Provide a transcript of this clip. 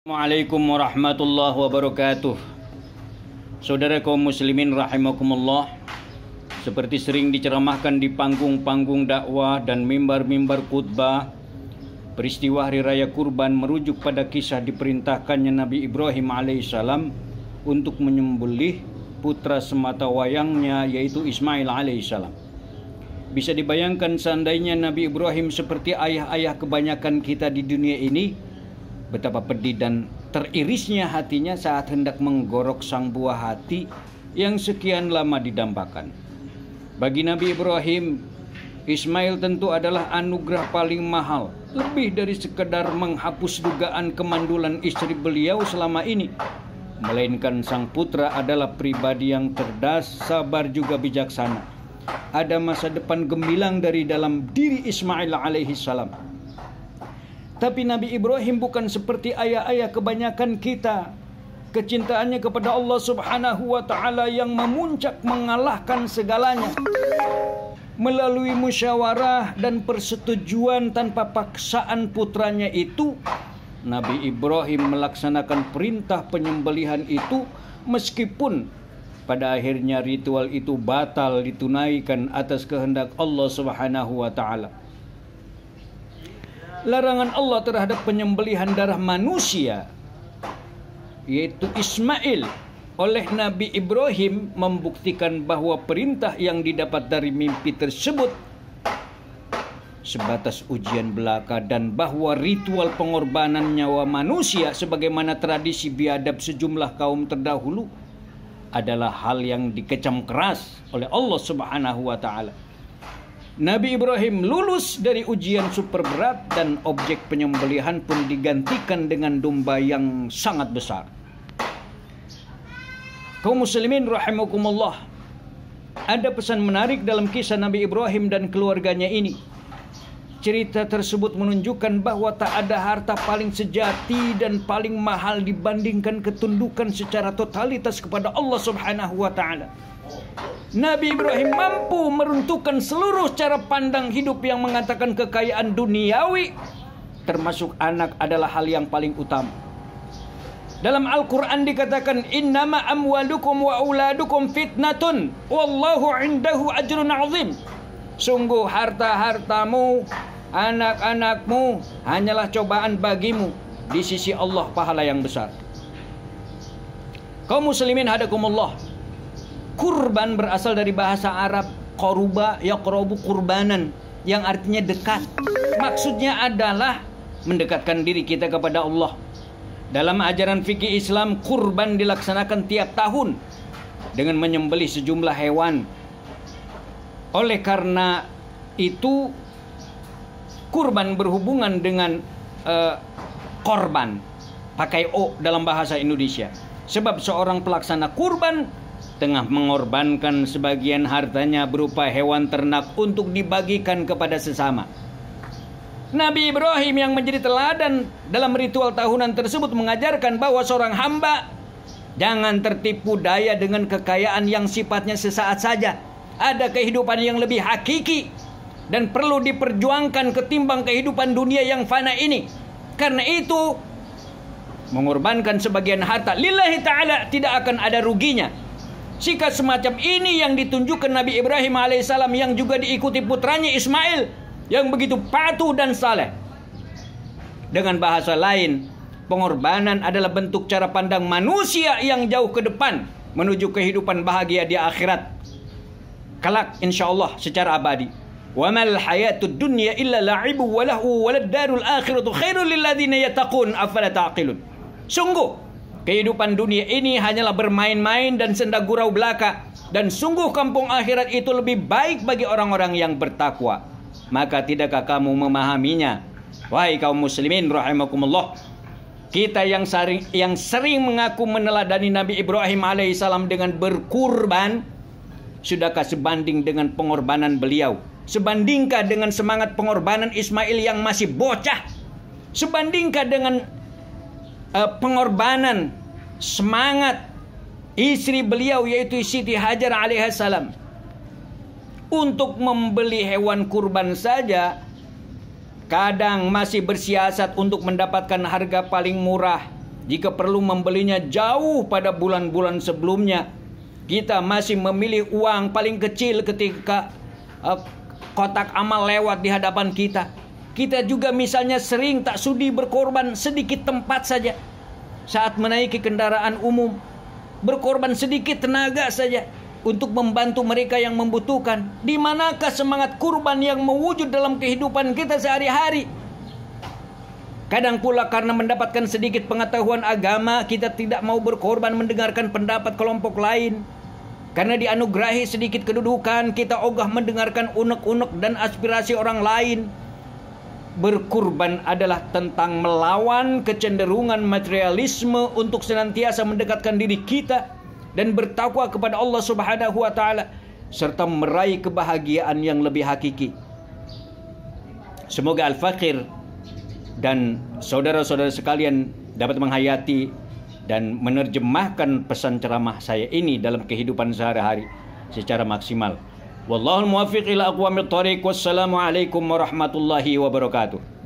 Assalamualaikum warahmatullahi wabarakatuh. Saudara kaum muslimin rahimakumullah, seperti sering diceramahkan di panggung-panggung dakwah dan mimbar-mimbar khutbah, peristiwa hari raya kurban merujuk pada kisah diperintahkannya Nabi Ibrahim alaihissalam untuk menyembelih putra sematawayangnya, yaitu Ismail alaihissalam. Bisa dibayangkan seandainya Nabi Ibrahim seperti ayah-ayah kebanyakan kita di dunia ini, betapa pedih dan teririsnya hatinya saat hendak menggorok sang buah hati yang sekian lama didambakan. Bagi Nabi Ibrahim, Ismail tentu adalah anugerah paling mahal, lebih dari sekedar menghapus dugaan kemandulan istri beliau selama ini. Melainkan sang putra adalah pribadi yang cerdas, sabar juga bijaksana. Ada masa depan gemilang dari dalam diri Ismail alaihissalam. Tapi Nabi Ibrahim bukan seperti ayah-ayah kebanyakan kita. Kecintaannya kepada Allah Subhanahu wa ta'ala yang memuncak mengalahkan segalanya. Melalui musyawarah dan persetujuan tanpa paksaan putranya itu, Nabi Ibrahim melaksanakan perintah penyembelihan itu, meskipun pada akhirnya ritual itu batal ditunaikan atas kehendak Allah Subhanahu wa ta'ala. Larangan Allah terhadap penyembelihan darah manusia, yaitu Ismail, oleh Nabi Ibrahim membuktikan bahwa perintah yang didapat dari mimpi tersebut sebatas ujian belaka, dan bahwa ritual pengorbanan nyawa manusia sebagaimana tradisi biadab sejumlah kaum terdahulu adalah hal yang dikecam keras oleh Allah Subhanahu wa ta'ala. Nabi Ibrahim lulus dari ujian super berat dan objek penyembelihan pun digantikan dengan domba yang sangat besar. Kaum muslimin rahimakumullah, ada pesan menarik dalam kisah Nabi Ibrahim dan keluarganya ini. Cerita tersebut menunjukkan bahwa tak ada harta paling sejati dan paling mahal dibandingkan ketundukan secara totalitas kepada Allah Subhanahu wa ta'ala. Nabi Ibrahim mampu meruntuhkan seluruh cara pandang hidup yang mengatakan kekayaan duniawi, termasuk anak, adalah hal yang paling utama. Dalam Al-Quran dikatakan, innama amwalukum wa auladukum fitnatun wallahu indahu ajrun azim. Sungguh harta-hartamu, anak-anakmu hanyalah cobaan bagimu, di sisi Allah pahala yang besar. Kaum muslimin hadakumullah, kurban berasal dari bahasa Arab qoruba yaqrabu kurbanan, yang artinya dekat. Maksudnya adalah mendekatkan diri kita kepada Allah. Dalam ajaran fikih Islam, kurban dilaksanakan tiap tahun dengan menyembelih sejumlah hewan. Oleh karena itu, kurban berhubungan dengan korban, pakai o dalam bahasa Indonesia. Sebab seorang pelaksana kurban tengah mengorbankan sebagian hartanya berupa hewan ternak untuk dibagikan kepada sesama. Nabi Ibrahim yang menjadi teladan dalam ritual tahunan tersebut mengajarkan bahwa seorang hamba jangan tertipu daya dengan kekayaan yang sifatnya sesaat saja. Ada kehidupan yang lebih hakiki dan perlu diperjuangkan ketimbang kehidupan dunia yang fana ini. Karena itu, mengorbankan sebagian harta lillahi ta'ala tidak akan ada ruginya. Sikap semacam ini yang ditunjukkan Nabi Ibrahim alaihissalam, yang juga diikuti putranya Ismail yang begitu patuh dan saleh. Dengan bahasa lain, pengorbanan adalah bentuk cara pandang manusia yang jauh ke depan menuju kehidupan bahagia di akhirat kelak insyaallah secara abadi. Wa mal hayatud dunya illa la'ibu wa lahu walad darul akhiratu khairul lil ladzina yattaqun afala taqilun. Sungguh kehidupan dunia ini hanyalah bermain-main dan senda gurau belaka, dan sungguh kampung akhirat itu lebih baik bagi orang-orang yang bertakwa. Maka tidakkah kamu memahaminya? Wahai kaum muslimin rahimakumullah, kita yang sering mengaku meneladani Nabi Ibrahim alaihissalam dengan berkurban, sudahkah sebanding dengan pengorbanan beliau? Sebandingkah dengan semangat pengorbanan Ismail yang masih bocah? Sebandingkah dengan pengorbanan semangat istri beliau, yaitu Siti Hajar alaihissalam? Untuk membeli hewan kurban saja, kadang masih bersiasat untuk mendapatkan harga paling murah, jika perlu membelinya jauh pada bulan-bulan sebelumnya. Kita masih memilih uang paling kecil ketika kotak amal lewat di hadapan kita. Kita juga misalnya sering tak sudi berkorban sedikit tempat saja saat menaiki kendaraan umum, berkorban sedikit tenaga saja untuk membantu mereka yang membutuhkan. Di manakah semangat kurban yang mewujud dalam kehidupan kita sehari-hari? Kadang pula karena mendapatkan sedikit pengetahuan agama, kita tidak mau berkorban mendengarkan pendapat kelompok lain. Karena dianugerahi sedikit kedudukan, kita ogah mendengarkan unek-unek dan aspirasi orang lain. Berkurban adalah tentang melawan kecenderungan materialisme untuk senantiasa mendekatkan diri kita dan bertakwa kepada Allah Subhanahu wa taala serta meraih kebahagiaan yang lebih hakiki. Semoga Al-Fakir dan saudara-saudara sekalian dapat menghayati dan menerjemahkan pesan ceramah saya ini dalam kehidupan sehari-hari secara maksimal. Wallahul muwaffiq ila aqwamit thoriq. Wassalamualaikum warahmatullahi wabarakatuh.